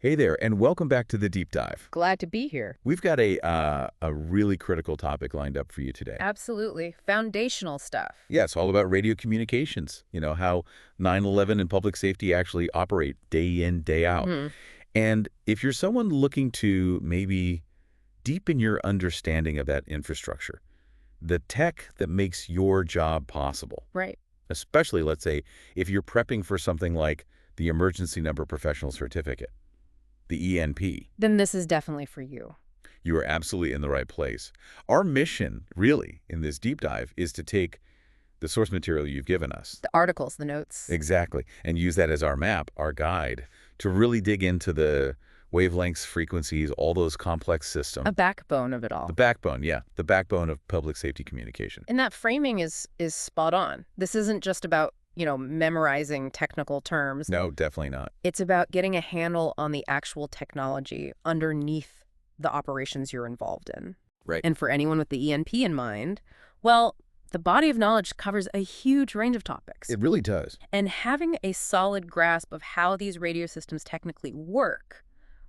Hey there, and welcome back to the Deep Dive. Glad to be here. We've got a really critical topic lined up for you today. Absolutely. Foundational stuff. Yeah, it's all about radio communications, how 9/11 and public safety actually operate day in, day out. And if you're someone looking to maybe deepen your understanding of that infrastructure, the tech that makes your job possible, Right. especially, let's say, if you're prepping for something like the Emergency Number Professional Certificate, the ENP, Then this is definitely for you. you are absolutely in the right place. Our mission, really, in this deep dive is to take the source material you've given us. The articles, the notes. Exactly. And use that as our map, our guide, to really dig into the wavelengths, frequencies, all those complex systems. A backbone of it all. The backbone, yeah. The backbone of public safety communication. And that framing is spot on. This isn't just about, memorizing technical terms. No, definitely not. It's about getting a handle on the actual technology underneath the operations you're involved in. Right. And for anyone with the ENP in mind, well, the body of knowledge covers a huge range of topics. It really does. And having a solid grasp of how these radio systems technically work,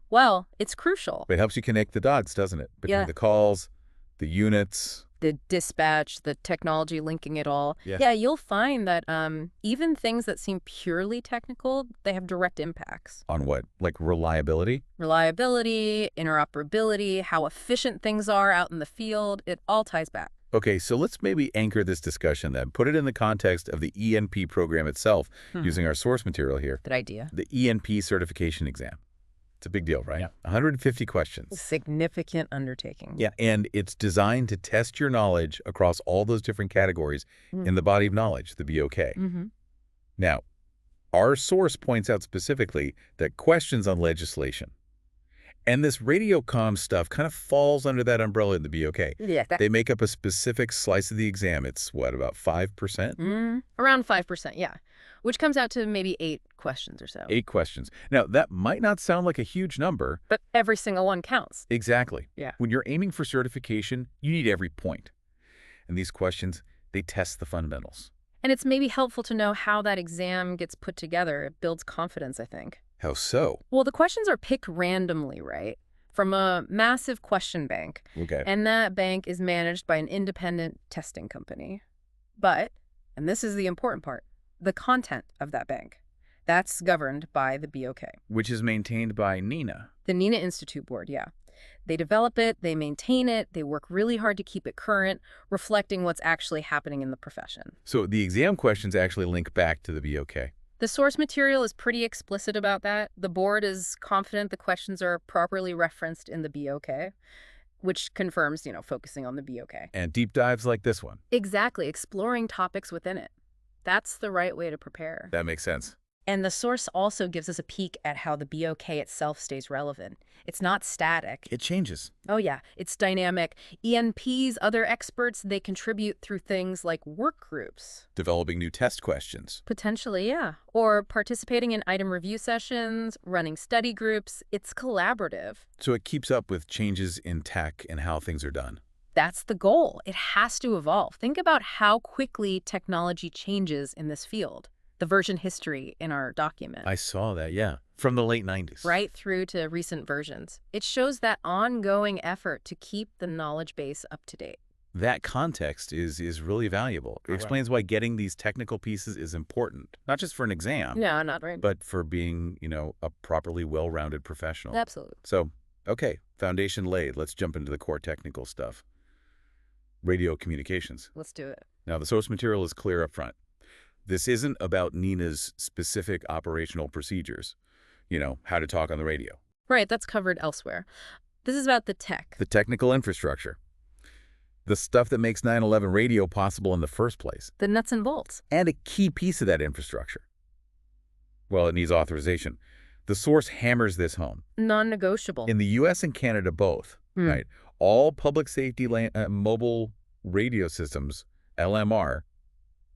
well, it's crucial. It helps you connect the dots, doesn't it? Between the calls, the units. The dispatch, the technology linking it all. Yeah. Yeah, you'll find that even things that seem purely technical, they have direct impacts. On what? Like reliability? Reliability, interoperability, how efficient things are out in the field, it all ties back. Okay, so let's maybe anchor this discussion then. Put it in the context of the ENP program itself, using our source material here. Good idea. The ENP certification exam. It's a big deal, right? Yeah. 150 questions. Significant undertaking. Yeah, and it's designed to test your knowledge across all those different categories in the body of knowledge, the BOK. Now, our source points out specifically that questions on legislation and this radio comm stuff kind of falls under that umbrella in the BOK. Yeah. They make up a specific slice of the exam. It's, what, about 5%? Around 5%, yeah. Which comes out to maybe 8 questions or so. 8 questions. Now, that might not sound like a huge number. But every single one counts. Exactly. Yeah. When you're aiming for certification, you need every point. And these questions, they test the fundamentals. And it's maybe helpful to know how that exam gets put together. It builds confidence, I think. How so? Well, the questions are picked randomly, right? From a massive question bank. Okay. And that bank is managed by an independent testing company. But, and this is the important part, the content of that bank. That's governed by the BOK. Which is maintained by NINA. The NINA Institute Board, yeah. They develop it, they maintain it, they work really hard to keep it current, reflecting what's actually happening in the profession. So the exam questions actually link back to the BOK. The source material is pretty explicit about that. The board is confident the questions are properly referenced in the BOK, which confirms, focusing on the BOK. And deep dives like this one. Exactly, exploring topics within it. That's the right way to prepare. That makes sense. And the source also gives us a peek at how the BOK itself stays relevant. It's not static. It changes. Oh, yeah. It's dynamic. ENPs, other experts, they contribute through things like work groups. Developing new test questions. Potentially, yeah. Or participating in item review sessions, running study groups. It's collaborative. So it keeps up with changes in tech and how things are done. That's the goal. It has to evolve. Think about how quickly technology changes in this field. The version history in our document. I saw that, yeah. From the late 90s. Right through to recent versions. It shows that ongoing effort to keep the knowledge base up to date. That context is really valuable. It explains why getting these technical pieces is important, not just for an exam. No, not right. But for being, a properly well-rounded professional. Absolutely. So, okay, foundation laid. Let's jump into the core technical stuff. Radio communications. Let's do it. Now, the source material is clear up front. This isn't about NINA's specific operational procedures, how to talk on the radio. Right, that's covered elsewhere. This is about the tech. The technical infrastructure. The stuff that makes 9/11 radio possible in the first place. The nuts and bolts. And a key piece of that infrastructure. Well, it needs authorization. The source hammers this home. Non-negotiable. In the U.S. and Canada both, right? All public safety mobile radio systems, LMR,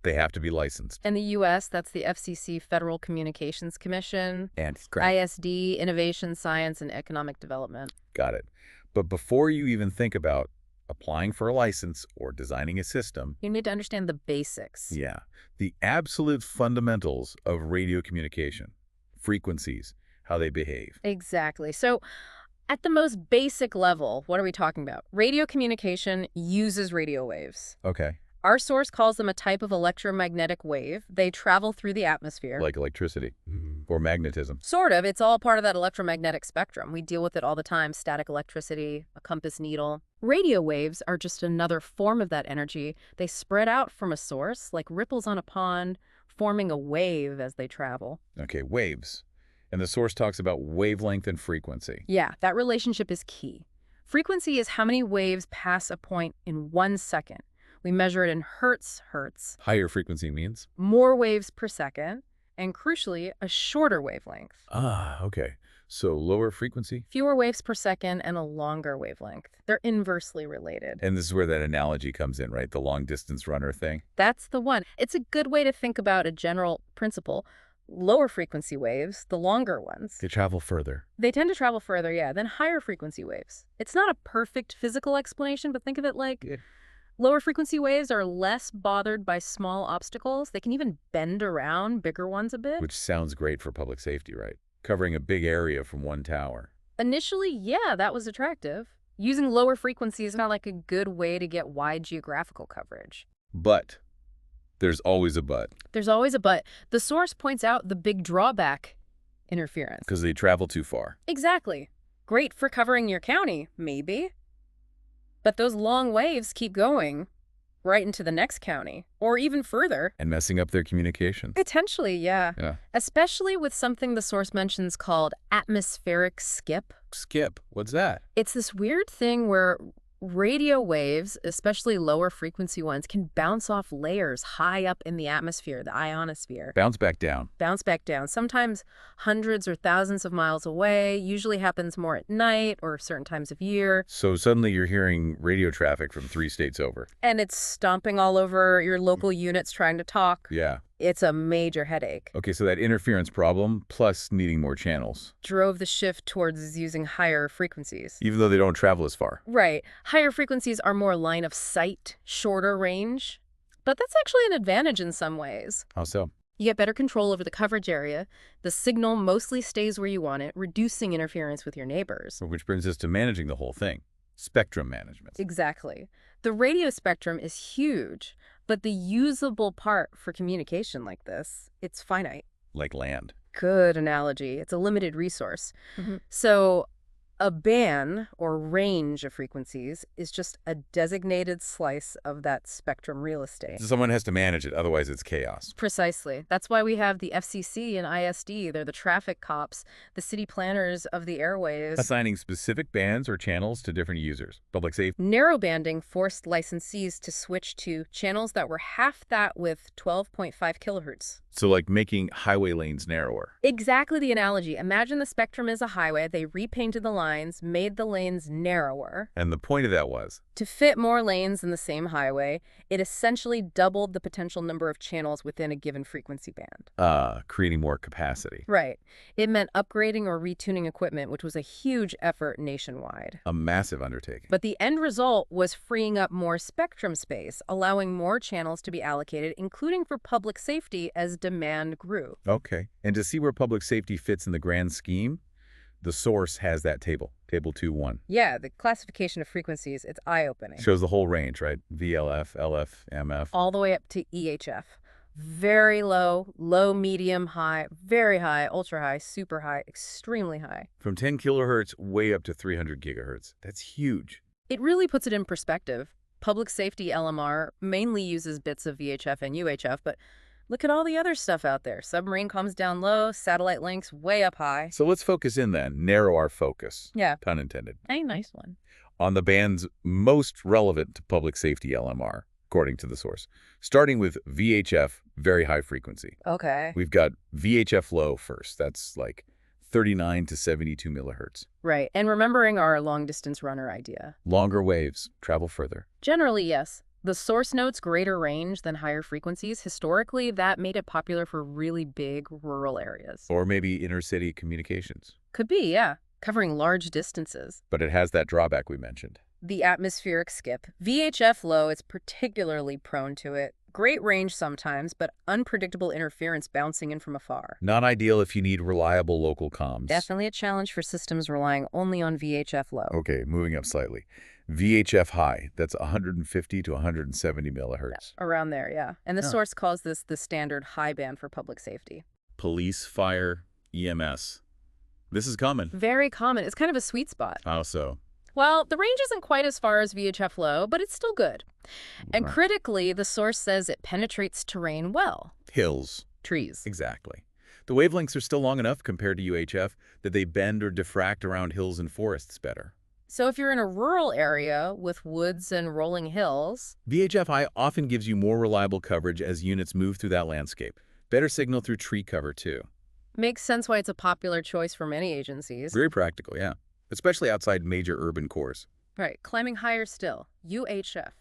they have to be licensed. In the U.S., that's the FCC, Federal Communications Commission. And ISD, Innovation, Science, and Economic Development. Got it. But before you even think about applying for a license or designing a system, you need to understand the basics. Yeah. The absolute fundamentals of radio communication. Frequencies, how they behave. Exactly. So at the most basic level, what are we talking about? Radio communication uses radio waves. Okay. Our source calls them a type of electromagnetic wave. They travel through the atmosphere. Like electricity or magnetism. Sort of. It's all part of that electromagnetic spectrum. We deal with it all the time. Static electricity, a compass needle. Radio waves are just another form of that energy. They spread out from a source, like ripples on a pond, forming a wave as they travel. Okay, waves. And the source talks about wavelength and frequency. Yeah, that relationship is key. Frequency is how many waves pass a point in 1 second. We measure it in hertz. Higher frequency means? More waves per second, and crucially, a shorter wavelength. Ah, okay. So lower frequency? Fewer waves per second and a longer wavelength. They're inversely related. And this is where that analogy comes in, right? The long-distance runner thing? That's the one. It's a good way to think about a general principle. Lower frequency waves, the longer ones, They travel further. they tend to travel further, yeah, than higher frequency waves. It's not a perfect physical explanation, but think of it like lower frequency waves are less bothered by small obstacles. They can even bend around bigger ones a bit. Which sounds great for public safety, right? Covering a big area from one tower. Initially, yeah, that was attractive. Using lower frequency is not like a good way to get wide geographical coverage. But there's always a but. There's always a but. The source points out the big drawback: interference. Because they travel too far. Exactly. Great for covering your county, maybe. But those long waves keep going right into the next county, or even further. And messing up their communications. Potentially, yeah. Yeah. Especially with something the source mentions called atmospheric skip. Skip. What's that? It's this weird thing where radio waves, especially lower frequency ones, can bounce off layers high up in the atmosphere, the ionosphere. Bounce back down. Bounce back down, sometimes hundreds or thousands of miles away. Usually happens more at night or certain times of year. So suddenly you're hearing radio traffic from 3 states over. And it's stomping all over your local units trying to talk. Yeah. It's a major headache. Okay, so that interference problem plus needing more channels. Drove the shift towards using higher frequencies. Even though they don't travel as far. Right. Higher frequencies are more line of sight, shorter range. But that's actually an advantage in some ways. How so? You get better control over the coverage area. The signal mostly stays where you want it, reducing interference with your neighbors. Which brings us to managing the whole thing. Spectrum management. Exactly. The radio spectrum is huge, but the usable part for communication like this, it's finite. Like land. Good analogy. It's a limited resource. So a band or range of frequencies is just a designated slice of that spectrum real estate. So someone has to manage it, otherwise it's chaos. Precisely. That's why we have the FCC and ISD. They're the traffic cops, the city planners of the airways. Assigning specific bands or channels to different users. Public safety. Narrowbanding forced licensees to switch to channels that were half that with 12.5 kilohertz. So like making highway lanes narrower. Exactly the analogy. Imagine the spectrum is a highway. They repainted the lines, made the lanes narrower. And the point of that was? To fit more lanes in the same highway, it essentially doubled the potential number of channels within a given frequency band. Creating more capacity. Right. It meant upgrading or retuning equipment, which was a huge effort nationwide. A massive undertaking. But the end result was freeing up more spectrum space, allowing more channels to be allocated, including for public safety as demand grew. Okay. And to see where public safety fits in the grand scheme, the source has that table, table 2.1. Yeah, the classification of frequencies, it's eye-opening. Shows the whole range, right? VLF, LF, MF. All the way up to EHF. Very low, low, medium, high, very high, ultra high, super high, extremely high. From 10 kilohertz way up to 300 gigahertz. That's huge. It really puts it in perspective. Public safety LMR mainly uses bits of VHF and UHF, but look at all the other stuff out there. Submarine comms down low, satellite links way up high. So let's focus in then, narrow our focus. Yeah. Pun intended. A nice one. On the bands most relevant to public safety LMR, according to the source. Starting with VHF, very high frequency. Okay. We've got VHF low first. That's like 39 to 72 millihertz. Right. And remembering our long-distance runner idea. Longer waves, travel further. Generally, yes. The source notes greater range than higher frequencies. Historically, that made it popular for really big rural areas. Or maybe intercity communications. Could be, yeah. Covering large distances. But it has that drawback we mentioned. The atmospheric skip. VHF low is particularly prone to it. Great range sometimes, but unpredictable interference bouncing in from afar. Not ideal if you need reliable local comms. Definitely a challenge for systems relying only on VHF low. Okay, moving up slightly. VHF high, that's 150 to 170 millihertz. Around there, yeah. And the Yeah. source calls this the standard high band for public safety. Police, fire, EMS. This is common. Very common. It's kind of a sweet spot. How so? Well, the range isn't quite as far as VHF low, but it's still good. And Right. critically, the source says it penetrates terrain well. Hills. Trees. Exactly. The wavelengths are still long enough compared to UHF that they bend or diffract around hills and forests better. So if you're in a rural area with woods and rolling hills, VHF high often gives you more reliable coverage as units move through that landscape. Better signal through tree cover, too. makes sense why it's a popular choice for many agencies. Very practical, yeah. Especially outside major urban cores. Right, climbing higher still, UHF.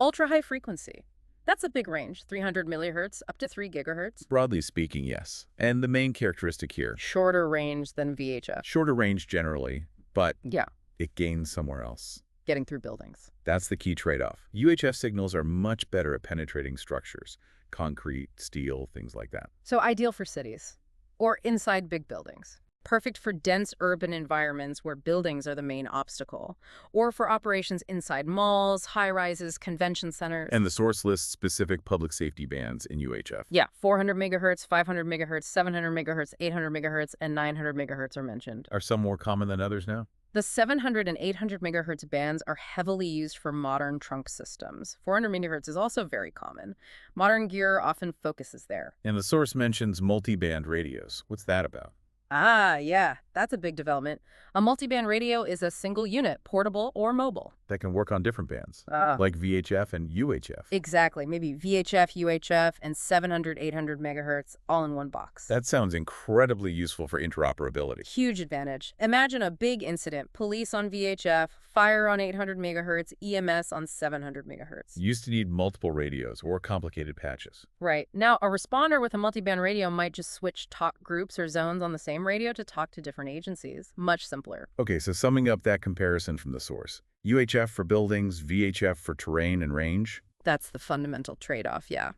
Ultra-high frequency. That's a big range, 300 millihertz up to 3 gigahertz. Broadly speaking, yes. And the main characteristic here, Shorter range than VHF. shorter range generally, but Yeah, it gains somewhere else. getting through buildings. That's the key trade-off. UHF signals are much better at penetrating structures. Concrete, steel, things like that. So ideal for cities or inside big buildings. Perfect for dense urban environments where buildings are the main obstacle, or for operations inside malls, high-rises, convention centers. And the source lists specific public safety bands in UHF. Yeah, 400 megahertz, 500 megahertz, 700 megahertz, 800 megahertz, and 900 megahertz are mentioned. Are some more common than others now? The 700 and 800 megahertz bands are heavily used for modern trunk systems. 400 megahertz is also very common. Modern gear often focuses there. And the source mentions multi-band radios. What's that about? Ah, yeah, that's a big development. A multiband radio is a single unit, portable or mobile. That can work on different bands, Ah. like VHF and UHF. Exactly, maybe VHF, UHF, and 700, 800 megahertz all in one box. That sounds incredibly useful for interoperability. Huge advantage. Imagine a big incident, police on VHF, fire on 800 megahertz, EMS on 700 megahertz. You used to need multiple radios or complicated patches. Right. Now, a responder with a multiband radio might just switch talk groups or zones on the same radio to talk to different agencies. Much simpler. Okay, so summing up that comparison from the source. UHF for buildings, VHF for terrain and range. That's the fundamental trade-off, yeah.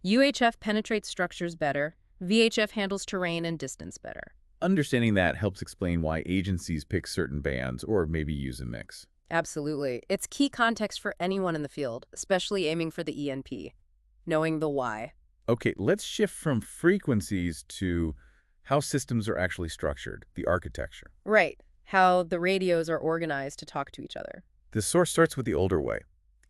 UHF penetrates structures better. VHF handles terrain and distance better. Understanding that helps explain why agencies pick certain bands or maybe use a mix. Absolutely. It's key context for anyone in the field, especially aiming for the ENP. Knowing the why. Okay, let's shift from frequencies to how systems are actually structured, the architecture. Right. How the radios are organized to talk to each other. The source starts with the older way,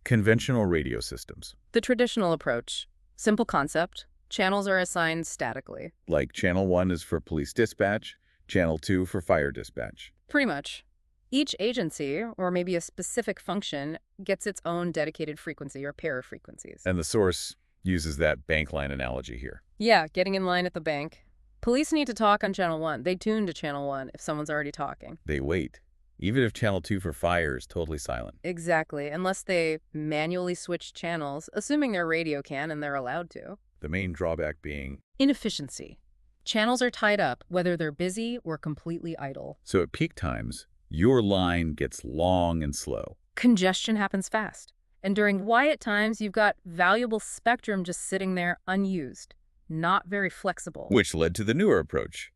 conventional radio systems. The traditional approach. Simple concept. Channels are assigned statically. Like channel 1 is for police dispatch, channel 2 for fire dispatch. Pretty much. Each agency, or maybe a specific function, gets its own dedicated frequency or pair of frequencies. And the source uses that bank line analogy here. Yeah, getting in line at the bank. Police need to talk on channel 1. They tune to channel 1 if someone's already talking. They wait, even if channel 2 for fire is totally silent. Exactly, unless they manually switch channels, assuming their radio can and they're allowed to. The main drawback being, Inefficiency. Channels are tied up, whether they're busy or completely idle. so at peak times, your line gets long and slow. Congestion happens fast. And during quiet times, you've got valuable spectrum just sitting there unused. Not very flexible. Which led to the newer approach,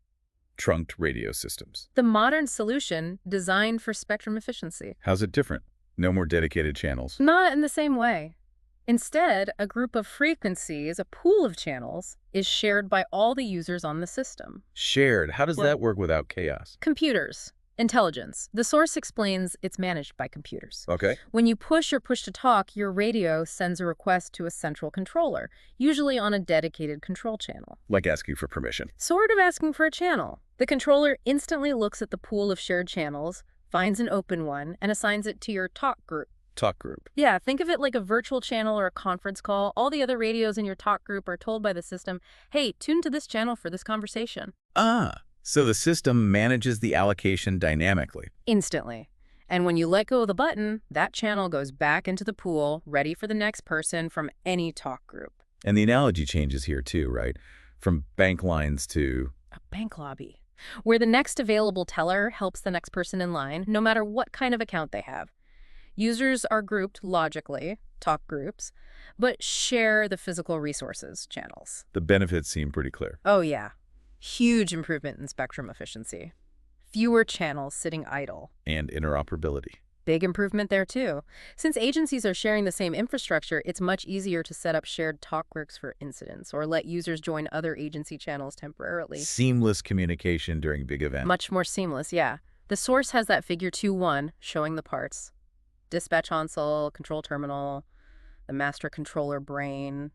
trunked radio systems. The modern solution designed for spectrum efficiency. How's it different? No more dedicated channels. Not in the same way. Instead, a group of frequencies, a pool of channels, is shared by all the users on the system. Shared. How does Well- that work without chaos? Computers. Intelligence. The source explains it's managed by computers. Okay. When you push or push to talk, your radio sends a request to a central controller, usually on a dedicated control channel. Like asking for permission. Sort of asking for a channel. The controller instantly looks at the pool of shared channels, finds an open one, and assigns it to your talk group. Talk group. Yeah, think of it like a virtual channel or a conference call. All the other radios in your talk group are told by the system, hey, tune to this channel for this conversation. So the system manages the allocation dynamically. Instantly. And when you let go of the button, that channel goes back into the pool, ready for the next person from any talk group. And the analogy changes here too, right? From bank lines to... A bank lobby, where the next available teller helps the next person in line, no matter what kind of account they have. Users are grouped logically, talk groups, but share the physical resources channels. The benefits seem pretty clear. Oh yeah, huge improvement in spectrum efficiency. Fewer channels sitting idle. And interoperability. Big improvement there too. Since agencies are sharing the same infrastructure, it's much easier to set up shared talk groups for incidents or let users join other agency channels temporarily. Seamless communication during big events. Much more seamless, yeah. The source has that figure 2-1 showing the parts. Dispatch console, control terminal, the master controller brain,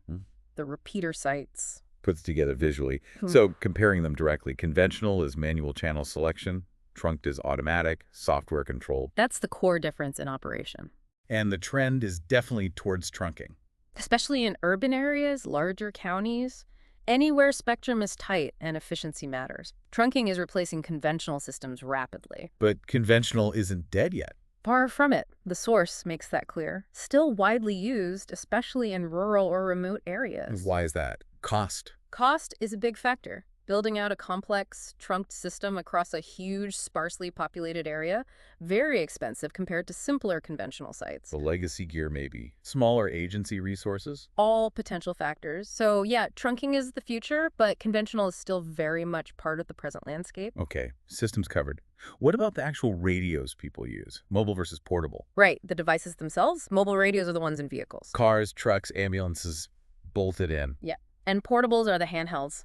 the repeater sites. Puts together visually. So comparing them directly, conventional is manual channel selection, trunked is automatic, software controlled. That's the core difference in operation. And the trend is definitely towards trunking. Especially in urban areas, larger counties, anywhere spectrum is tight and efficiency matters. Trunking is replacing conventional systems rapidly. But conventional isn't dead yet. Far from it. The source makes that clear. Still widely used, especially in rural or remote areas. Why is that? Cost. Cost is a big factor. Building out a complex, trunked system across a huge, sparsely populated area, very expensive compared to simpler conventional sites. The legacy gear maybe. Smaller agency resources. All potential factors. So yeah, trunking is the future, but conventional is still very much part of the present landscape. Okay, systems covered. What about the actual radios people use? Mobile versus portable. Right, the devices themselves, mobile radios are the ones in vehicles. Cars, trucks, ambulances, bolted in. Yeah, and portables are the handhelds.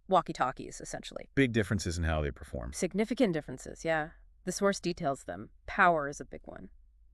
Walkie-talkies, essentially. Big differences in how they perform. Significant differences, yeah. The source details them. Power is a big one.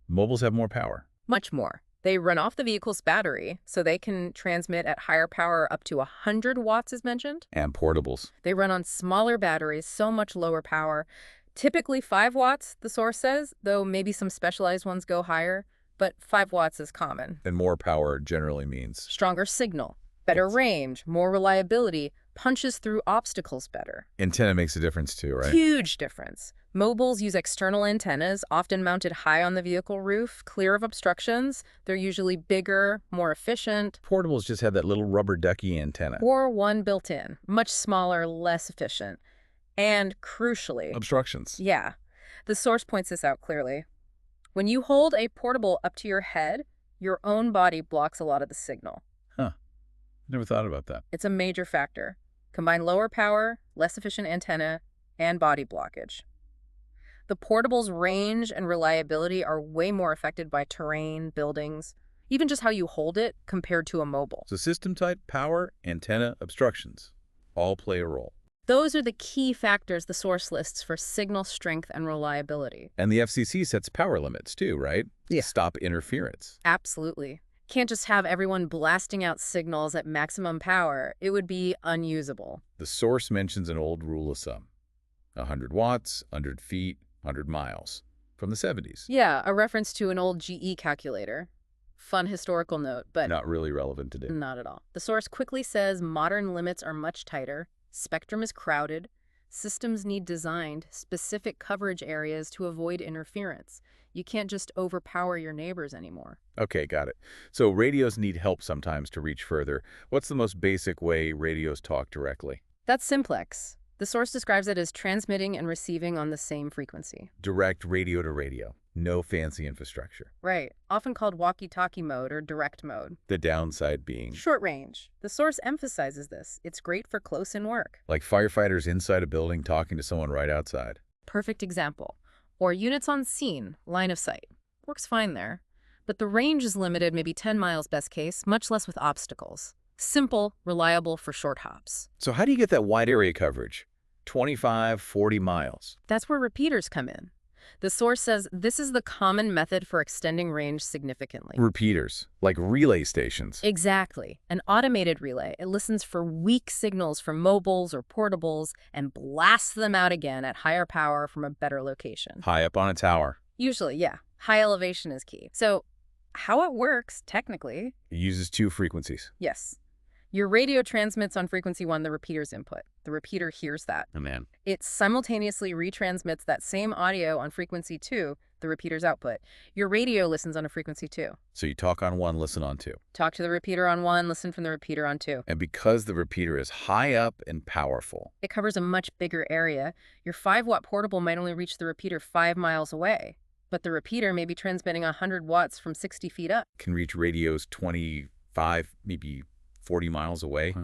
Mobiles have more power. Much more. They run off the vehicle's battery, so they can transmit at higher power up to 100 watts, as mentioned. And portables. They run on smaller batteries, so much lower power. Typically 5 watts, the source says, though maybe some specialized ones go higher, but 5 watts is common. And more power generally means Stronger signal, better range, more reliability, punches through obstacles better. antenna makes a difference too, right? Huge difference. Mobiles use external antennas, often mounted high on the vehicle roof, clear of obstructions. They're usually bigger, more efficient. Portables just have that little rubber ducky antenna. Or one built in, much smaller, less efficient. And crucially, Obstructions. yeah, the source points this out clearly. When you hold a portable up to your head, your own body blocks a lot of the signal. Huh. Never thought about that. It's a major factor. Combine lower power, less efficient antenna, and body blockage. The portable's range and reliability are way more affected by terrain, buildings, even just how you hold it compared to a mobile. So system type, power, antenna, obstructions all play a role. Those are the key factors the source lists for signal strength and reliability. And the FCC sets power limits too, right? Yeah. Stop interference. Absolutely. Can't just have everyone blasting out signals at maximum power. It would be unusable. The source mentions an old rule of thumb. 100 watts, 100 feet, 100 miles. From the 70s. Yeah, a reference to an old GE calculator. Fun historical note, but Not really relevant today. not at all. The source quickly says modern limits are much tighter, spectrum is crowded, systems need designed specific coverage areas to avoid interference. You can't just overpower your neighbors anymore. Okay, got it. So radios need help sometimes to reach further. What's the most basic way radios talk directly? That's simplex. The source describes it as transmitting and receiving on the same frequency. Direct radio to radio. No fancy infrastructure. Right, often called walkie-talkie mode or direct mode. The downside being Short range. The source emphasizes this. It's great for close-in work. like firefighters inside a building talking to someone right outside. Perfect example. Or units on scene, line of sight. Works fine there. But the range is limited, maybe 10 miles best case, much less with obstacles. Simple, reliable for short hops. So how do you get that wide area coverage? 25, 40 miles. That's where repeaters come in. The source says this is the common method for extending range significantly. Repeaters, like relay stations. Exactly. An automated relay. It listens for weak signals from mobiles or portables and blasts them out again at higher power from a better location. High up on a tower. Usually, yeah. High elevation is key. So, how it works, technically, It uses 2 frequencies. yes. Your radio transmits on frequency 1 the repeater's input. The repeater hears that. Oh, man. It simultaneously retransmits that same audio on frequency 2, the repeater's output. Your radio listens on a frequency 2. So you talk on 1, listen on 2. Talk to the repeater on 1, listen from the repeater on 2. And because the repeater is high up and powerful, It covers a much bigger area. Your 5-watt portable might only reach the repeater 5 miles away. But the repeater may be transmitting 100 watts from 60 feet up. Can reach radios 25, maybe 40 miles away,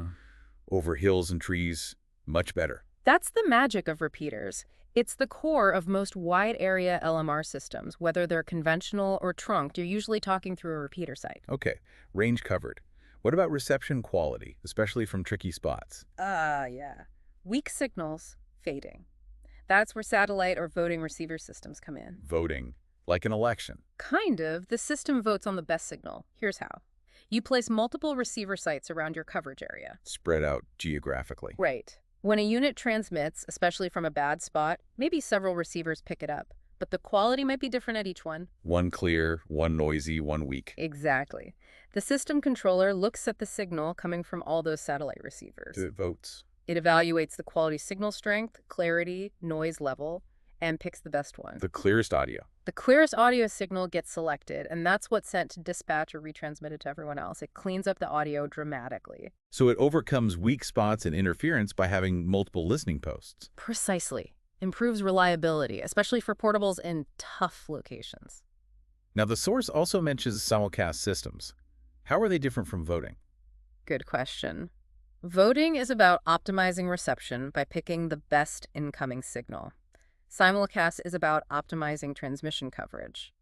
over hills and trees. Much better. That's the magic of repeaters. It's the core of most wide-area LMR systems. Whether they're conventional or trunked, you're usually talking through a repeater site. Okay, range covered. What about reception quality, especially from tricky spots? Yeah. Weak signals, fading. That's where satellite or voting receiver systems come in. Voting, like an election. Kind of. The system votes on the best signal. Here's how. You place multiple receiver sites around your coverage area. Spread out geographically. Right. When a unit transmits, especially from a bad spot, maybe several receivers pick it up, but the quality might be different at each one. One clear, one noisy, one weak. Exactly. The system controller looks at the signal coming from all those satellite receivers. It votes. It evaluates the quality signal strength, clarity, noise level, and picks the best one. The clearest audio. The clearest audio signal gets selected, and that's what's sent to dispatch or retransmitted to everyone else. It cleans up the audio dramatically. So it overcomes weak spots and interference by having multiple listening posts. Precisely. Improves reliability, especially for portables in tough locations. Now, the source also mentions simulcast systems. How are they different from voting? Good question. Voting is about optimizing reception by picking the best incoming signal. Simulcast is about optimizing transmission coverage.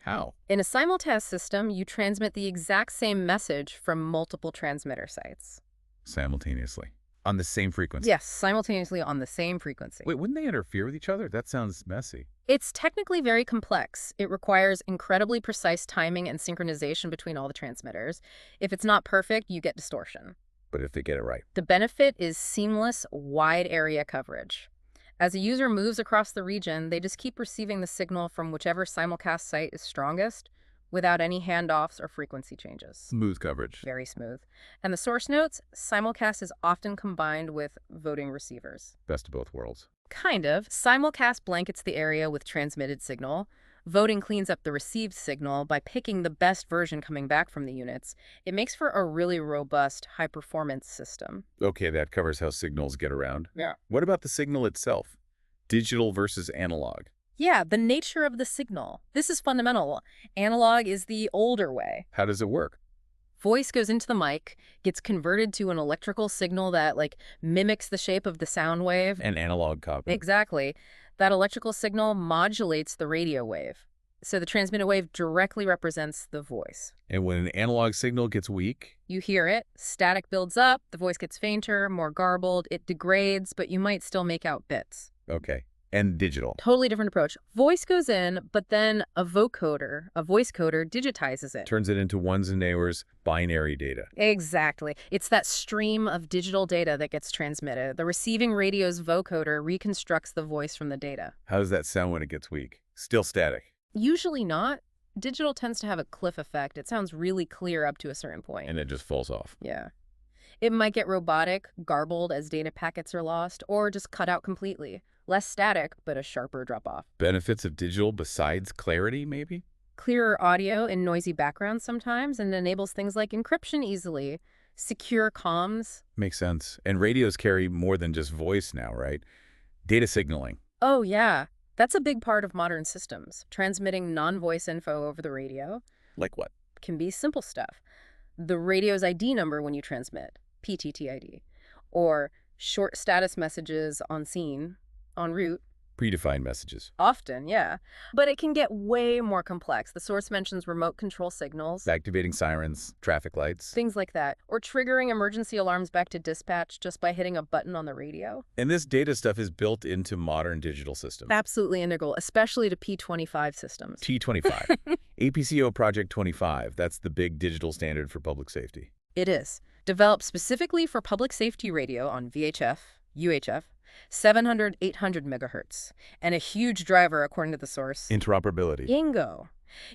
How? In a simulcast system, you transmit the exact same message from multiple transmitter sites. Simultaneously. On the same frequency. Yes, simultaneously on the same frequency. Wait, wouldn't they interfere with each other? That sounds messy. It's technically very complex. It requires incredibly precise timing and synchronization between all the transmitters. If it's not perfect, you get distortion. But if they get it right. The benefit is seamless, wide area coverage. As a user moves across the region, they just keep receiving the signal from whichever simulcast site is strongest without any handoffs or frequency changes. Smooth coverage. Very smooth. And the source notes, simulcast is often combined with voting receivers. Best of both worlds. Kind of. Simulcast blankets the area with transmitted signal. Voting cleans up the received signal by picking the best version coming back from the units. It makes for a really robust, high-performance system. Okay, that covers how signals get around. Yeah. What about the signal itself? Digital versus analog. Yeah, the nature of the signal. This is fundamental. Analog is the older way. How does it work? Voice goes into the mic, gets converted to an electrical signal that, mimics the shape of the sound wave. An analog copy. Exactly. That electrical signal modulates the radio wave. So the transmitted wave directly represents the voice. And when an analog signal gets weak? You hear it, static builds up, the voice gets fainter, more garbled, it degrades, but you might still make out bits. Okay. And digital. Totally different approach. Voice goes in, but then a vocoder, a voice coder, digitizes it. Turns it into ones and zeros, binary data. Exactly. It's that stream of digital data that gets transmitted. The receiving radio's vocoder reconstructs the voice from the data. How does that sound when it gets weak? Still static. Usually not. Digital tends to have a cliff effect. It sounds really clear up to a certain point. And it just falls off. Yeah. It might get robotic, garbled as data packets are lost, or just cut out completely. Less static, but a sharper drop-off. Benefits of digital besides clarity, maybe? Clearer audio in noisy backgrounds sometimes, and enables things like encryption easily. Secure comms. Makes sense. And radios carry more than just voice now, right? Data signaling. Oh, yeah. That's a big part of modern systems. Transmitting non-voice info over the radio. Like what? Can be simple stuff. The radio's ID number when you transmit, PTTID. Or short status messages on scene, en route. Predefined messages. Often, yeah. But it can get way more complex. The source mentions remote control signals. Activating sirens, traffic lights. Things like that. Or triggering emergency alarms back to dispatch just by hitting a button on the radio. And this data stuff is built into modern digital systems. Absolutely integral, especially to P25 systems. T25. APCO Project 25. That's the big digital standard for public safety. It is. Developed specifically for public safety radio on VHF, UHF, 700, 800 megahertz, and a huge driver according to the source. Interoperability. Bingo.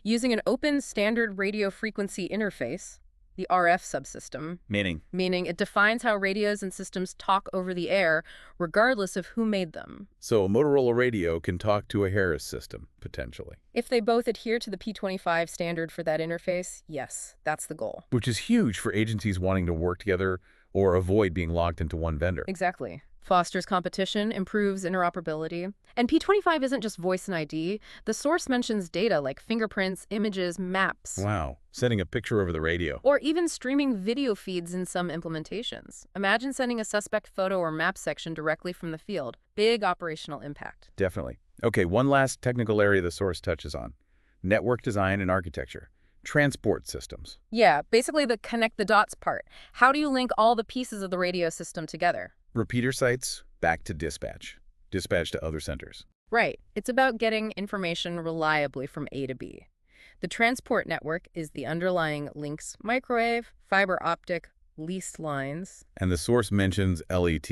Using an open standard radio frequency interface, the RF subsystem. Meaning it defines how radios and systems talk over the air, regardless of who made them. So a Motorola radio can talk to a Harris system, potentially. If they both adhere to the P25 standard for that interface, yes, that's the goal. Which is huge for agencies wanting to work together or avoid being locked into one vendor. Exactly. Fosters competition, improves interoperability. And P25 isn't just voice and ID. The source mentions data like fingerprints, images, maps. Wow. Sending a picture over the radio. Or even streaming video feeds in some implementations. Imagine sending a suspect photo or map section directly from the field. Big operational impact. Definitely. Okay, one last technical area the source touches on. Network design and architecture. Transport systems. Yeah, basically the connect the dots part. How do you link all the pieces of the radio system together? Repeater sites back to dispatch. Dispatch to other centers. Right. It's about getting information reliably from A to B. The transport network is the underlying links, microwave, fiber optic, leased lines. And the source mentions LET,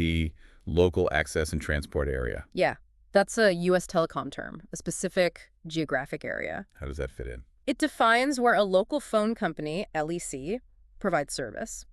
local access and transport area. Yeah, that's a U.S. telecom term, a specific geographic area. How does that fit in? It defines where a local phone company, LEC, provides service.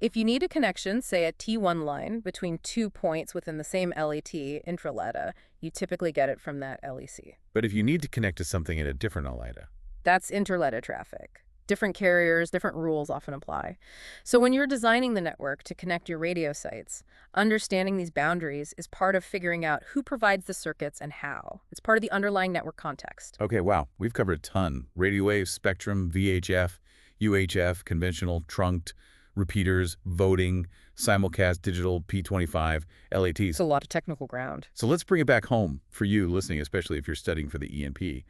If you need a connection, say a T1 line between 2 points within the same LET, intraleta, you typically get it from that LEC. But if you need to connect to something in a different LETA. That's interleta traffic. Different carriers, different rules often apply. So when you're designing the network to connect your radio sites, understanding these boundaries is part of figuring out who provides the circuits and how. It's part of the underlying network context. Okay, wow. We've covered a ton. Radio wave, spectrum, VHF, UHF, conventional, trunked, repeaters, voting, simulcast, digital, P25, LATs. It's a lot of technical ground. So let's bring it back home for you listening, especially if you're studying for the ENP.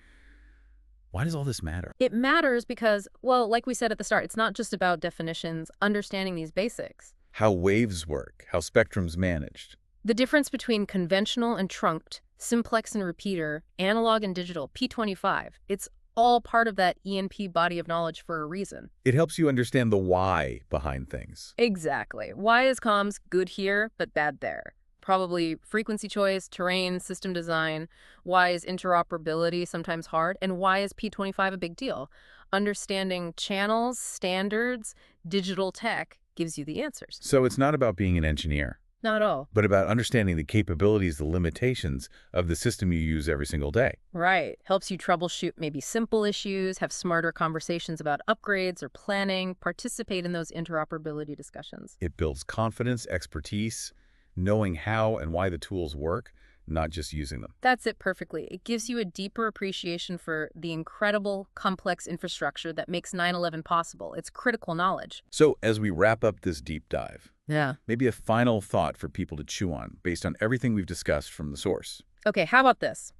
Why does all this matter? It matters because, well, like we said at the start, it's not just about definitions, understanding these basics. How waves work, how spectrum's managed. The difference between conventional and trunked, simplex and repeater, analog and digital, P25, it's all part of that ENP body of knowledge for a reason. It helps you understand the why behind things. Exactly. Why is comms good here but bad there? Probably frequency choice, terrain, system design. Why is interoperability sometimes hard? And why is P25 a big deal? Understanding channels, standards, digital tech gives you the answers. So it's not about being an engineer. Not at all. But about understanding the capabilities, the limitations of the system you use every single day. Right. Helps you troubleshoot maybe simple issues, have smarter conversations about upgrades or planning, participate in those interoperability discussions. It builds confidence, expertise, knowing how and why the tools work, not just using them. That's it perfectly. It gives you a deeper appreciation for the incredible, complex infrastructure that makes 9/11 possible. It's critical knowledge. So as we wrap up this deep dive, Yeah. maybe a final thought for people to chew on based on everything we've discussed from the source. Okay, how about this?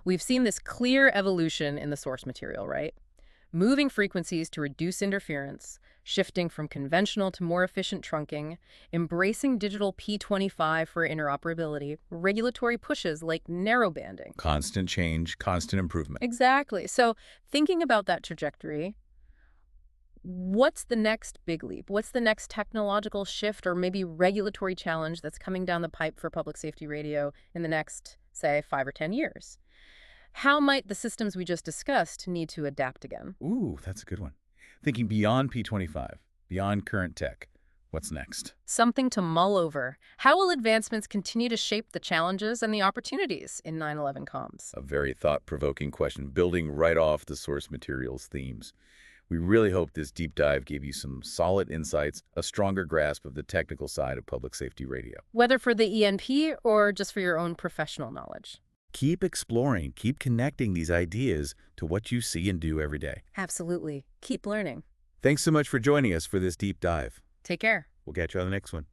We've seen this clear evolution in the source material, right? Moving frequencies to reduce interference, shifting from conventional to more efficient trunking, embracing digital P25 for interoperability, regulatory pushes like narrowbanding. Constant change, constant improvement. Exactly. So thinking about that trajectory, what's the next big leap? What's the next technological shift or maybe regulatory challenge that's coming down the pipe for public safety radio in the next, say, 5 or 10 years? How might the systems we just discussed need to adapt again? Ooh, that's a good one. Thinking beyond P25, beyond current tech, what's next? Something to mull over. How will advancements continue to shape the challenges and the opportunities in 9/11 comms? A very thought-provoking question, building right off the source material's themes. We really hope this deep dive gave you some solid insights, a stronger grasp of the technical side of public safety radio. Whether for the ENP or just for your own professional knowledge. Keep exploring, keep connecting these ideas to what you see and do every day. Absolutely. Keep learning. Thanks so much for joining us for this deep dive. Take care. We'll catch you on the next one.